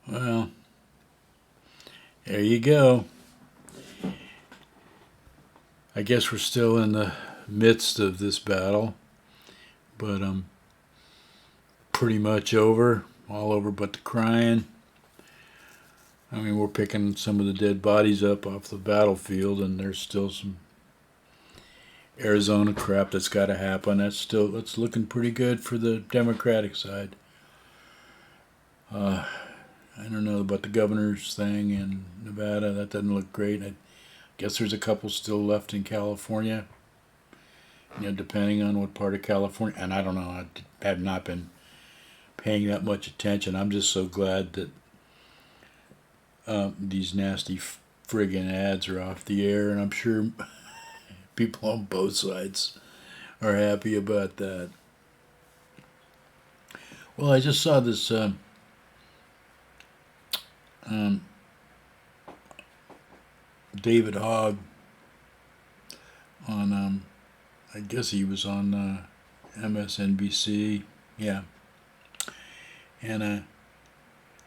Well, there you go. I guess we're still in the midst of this battle, but pretty much over, all over but the crying. I mean, we're picking some of the dead bodies up off the battlefield, and there's still some Arizona crap that's got to happen. That's looking pretty good for the Democratic side. I don't know about the governor's thing in Nevada. That doesn't look great. I guess there's a couple still left in California. Depending on what part of California. And I don't know. I have not been paying that much attention. I'm just so glad that these nasty friggin' ads are off the air, and I'm sure people on both sides are happy about that. Well, I just saw this um, David Hogg on, I guess he was on MSNBC. Yeah. And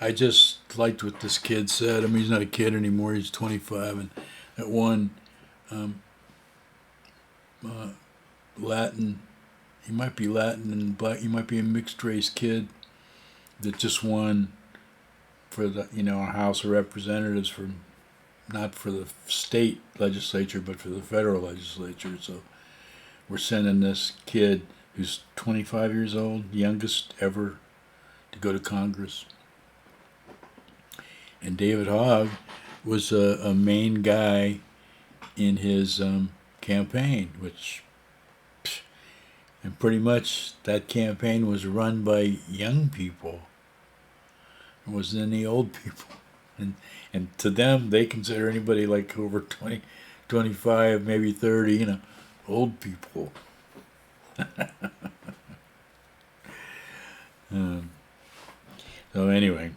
I just liked what this kid said. I mean, he's not a kid anymore. He's 25. And that one um, uh, Latin, he might be Latin and black, he might be a mixed race kid that just won for the, House of Representatives for not for the state legislature, but for the federal legislature. So we're sending this kid who's 25 years old, youngest ever to go to Congress. And David Hogg was a main guy in his campaign, and pretty much that campaign was run by young people. It wasn't any old people. And to them, they consider anybody like over 20, 25, maybe 30, old people. Um, so anyway,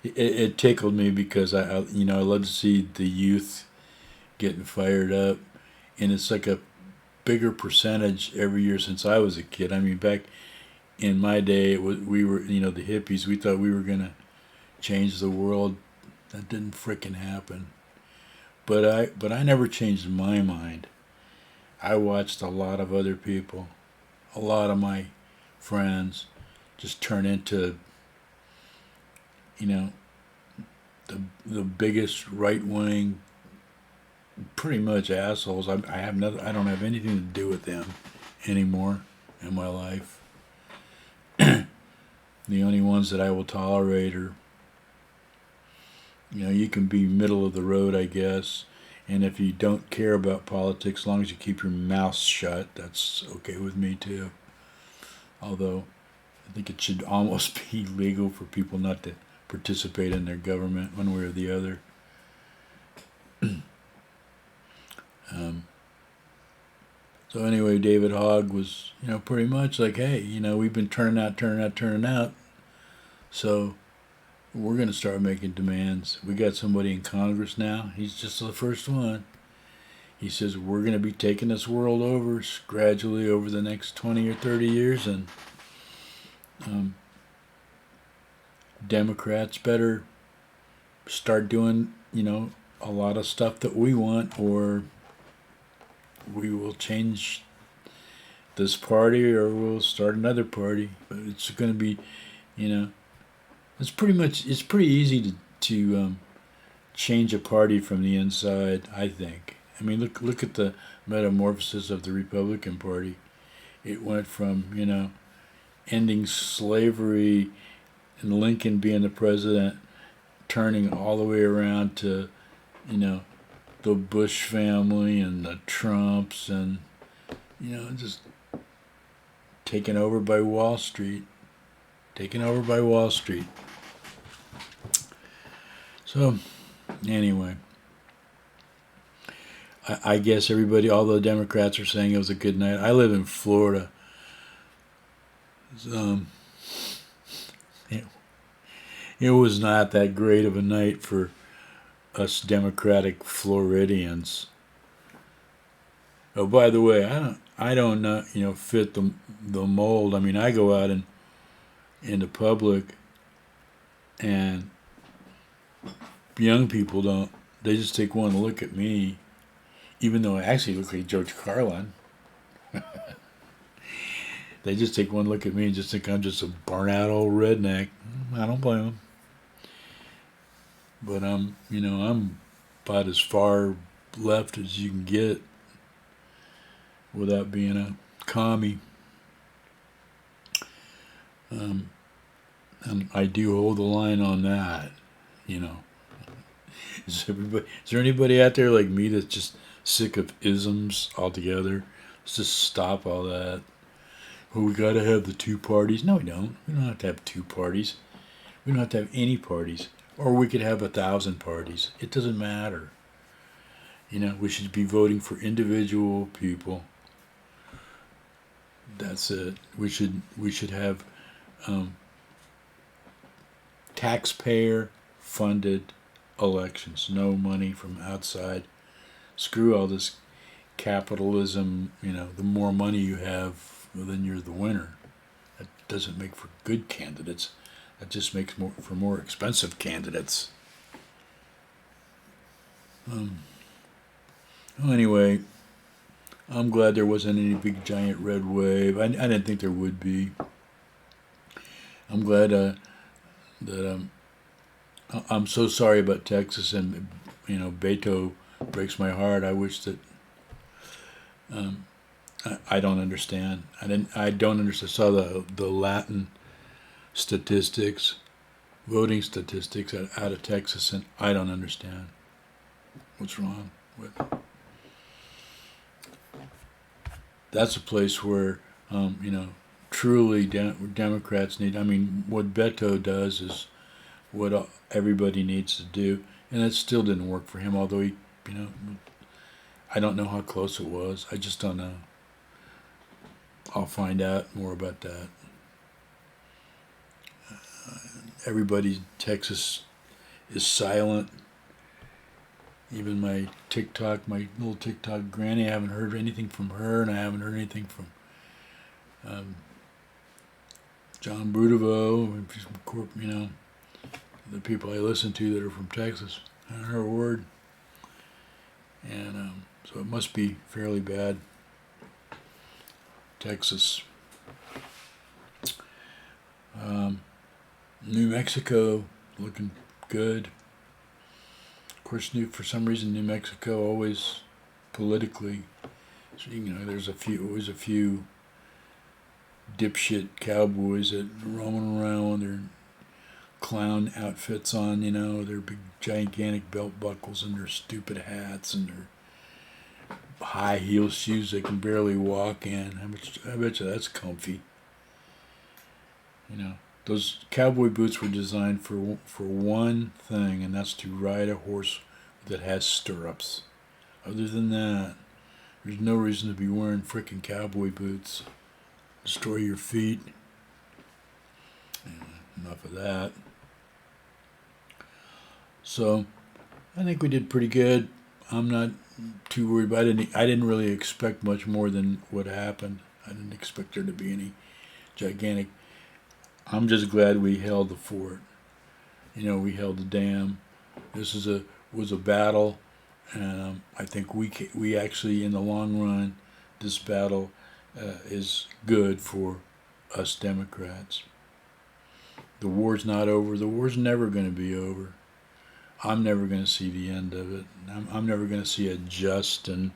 it tickled me because I love to see the youth getting fired up, and it's like a bigger percentage every year since I was a kid. I mean, back in my day, we were the hippies. We thought we were gonna change the world. That didn't frickin' happen. But I never changed my mind. I watched a lot of other people, a lot of my friends, just turn into you know the biggest right wing, pretty much assholes. I don't have anything to do with them anymore in my life. The only ones that I will tolerate are, you can be middle of the road, I guess. And if you don't care about politics, as long as you keep your mouth shut, that's okay with me too. Although I think it should almost be legal for people not to participate in their government one way or the other. um, so anyway, David Hogg was, pretty much like, hey, we've been turning out. So we're going to start making demands. We got somebody in Congress now. He's just the first one. He says we're going to be taking this world over gradually over the next 20 or 30 years, and um, Democrats better start doing, a lot of stuff that we want, or we will change this party or we'll start another party. But it's going to be, you know, it's pretty easy to change a party from the inside, I think. I mean, look at the metamorphosis of the Republican Party. It went from, ending slavery and Lincoln being the president, turning all the way around to, you know, the Bush family and the Trumps and, just taken over by Wall Street. Taken over by Wall Street. So, anyway, I guess everybody, all the Democrats are saying it was a good night. I live in Florida. Um, it, it was not that great of a night for us Democratic Floridians. Oh, by the way, I don't know, fit the mold. I mean, I go out into public, and young people don't. They just take one look at me, even though I actually look like George Carlin. They just take one look at me and just think I'm just a burnt-out old redneck. I don't blame them. But I'm about as far left as you can get without being a commie. And I do hold the line on that. You know, is there anybody out there like me that's just sick of isms altogether? Let's just stop all that. Well, we got to have the two parties. No, we don't. We don't have to have two parties. We don't have to have any parties. Or we could have 1,000 parties. It doesn't matter. We should be voting for individual people. That's it. We should have taxpayer funded elections. No money from outside. Screw all this capitalism. The more money you have, well, then you're the winner. That doesn't make for good candidates. That just makes for more expensive candidates. Well, anyway, I'm glad there wasn't any big giant red wave. I didn't think there would be. I'm glad that I'm so sorry about Texas, and Beto breaks my heart. I wish that I don't understand. I don't understand. I saw the Latin statistics, voting statistics out of Texas, and I don't understand what's wrong with. That's a place where truly Democrats need. I mean, what Beto does is what everybody needs to do, and it still didn't work for him. Although I don't know how close it was. I just don't know. I'll find out more about that. Everybody in Texas is silent. Even my little TikTok granny, I haven't heard anything from her, and I haven't heard anything from John Brudevo, the people I listen to that are from Texas. I haven't heard a word. And so it must be fairly bad. Texas. New Mexico, looking good. Of course, for some reason, New Mexico always politically, there's always a few dipshit cowboys that roaming around with their clown outfits on, their big gigantic belt buckles and their stupid hats and their high heel shoes they can barely walk in. I bet you that's comfy. Those cowboy boots were designed for one thing, and that's to ride a horse that has stirrups. Other than that, there's no reason to be wearing frickin' cowboy boots. Destroy your feet. Enough of that. So, I think we did pretty good. I'm not too worried about it. I didn't really expect much more than what happened. I didn't expect there to be any gigantic. I'm just glad we held the fort. We held the dam. This was a battle, and I think we actually, in the long run, this battle is good for us Democrats. The war's not over. The war's never going to be over. I'm never going to see the end of it. I'm never going to see a just and,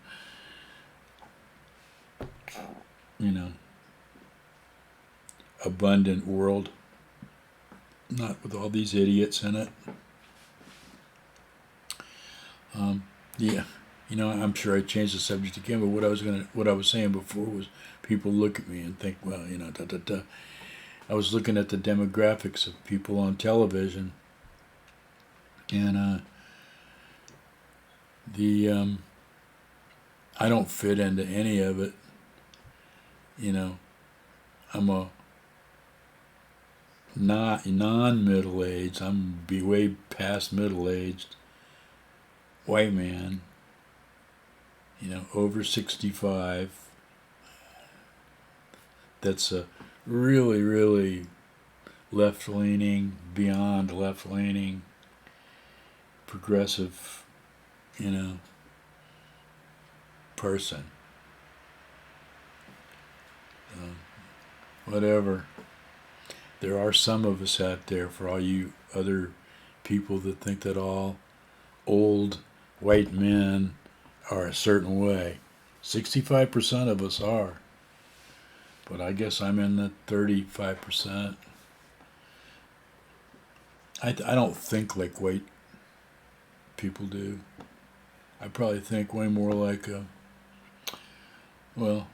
abundant world. Not with all these idiots in it. Yeah, I'm sure I changed the subject again. But what I was saying before was, people look at me and think, well, da da da. I was looking at the demographics of people on television, and I don't fit into any of it. I'm a not non-middle aged. I'm be way past middle aged white man. Over 65. That's a really, really left leaning, beyond left leaning. progressive, you know, person. Whatever. There are some of us out there, for all you other people that think that all old white men are a certain way. 65% of us are. But I guess I'm in the 35%. I don't think like white people do. I probably think way more like well,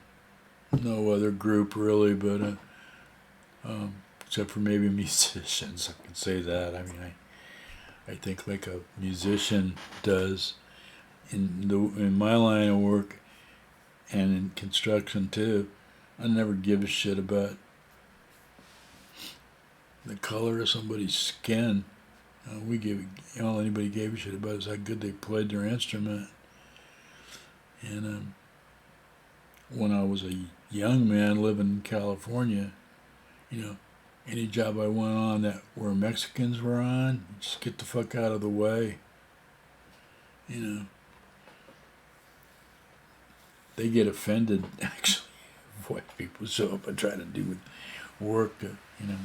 no other group really, but except for maybe musicians, I can say that. I mean, I think like a musician does in my line of work and in construction too. I never give a shit about the color of somebody's skin. All anybody gave a shit about is how good they played their instrument. And when I was a young man living in California, you know, any job I went on that where Mexicans were on, just get the fuck out of the way. You know, they get offended actually if white people show up and try to do work. You know,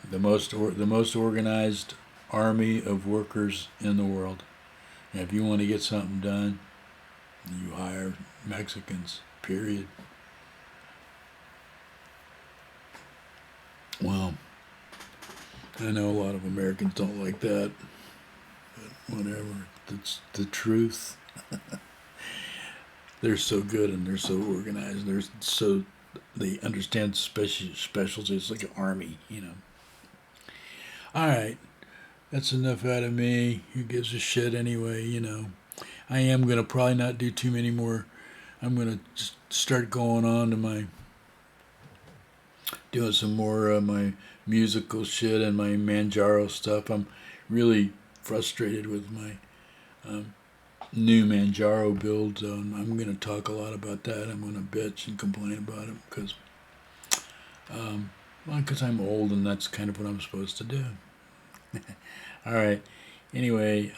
the most organized army of workers in the world. And if you want to get something done, you hire Mexicans. Period. Well, I know a lot of Americans don't like that, but whatever. It's the truth. They're so good and they're so organized. They understand specialties. It's like an army, you know. All right, that's enough out of me. Who gives a shit anyway? You know, I am gonna probably not do too many more. I'm gonna just start going on to doing some more of my musical shit and my Manjaro stuff. I'm really frustrated with my new Manjaro build. I'm going to talk a lot about that. I'm going to bitch and complain about it because I'm old and that's kind of what I'm supposed to do. All right. Anyway,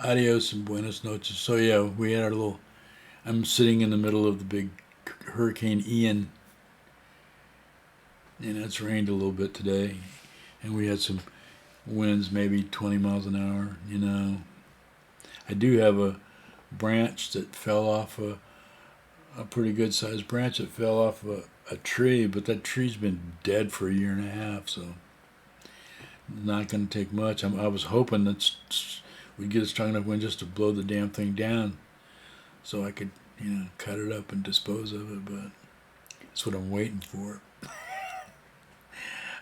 adios and buenas noches. So yeah, we had our little. I'm sitting in the middle of the big Hurricane Ian. And it's rained a little bit today, and we had some winds, maybe 20 miles an hour. You know, I do have a branch that fell off a pretty good sized branch that fell off a tree, but that tree's been dead for a year and a half, so not going to take much. I was hoping that we'd get a strong enough wind just to blow the damn thing down, so I could, cut it up and dispose of it. But that's what I'm waiting for.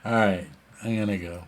All right, I'm gonna go.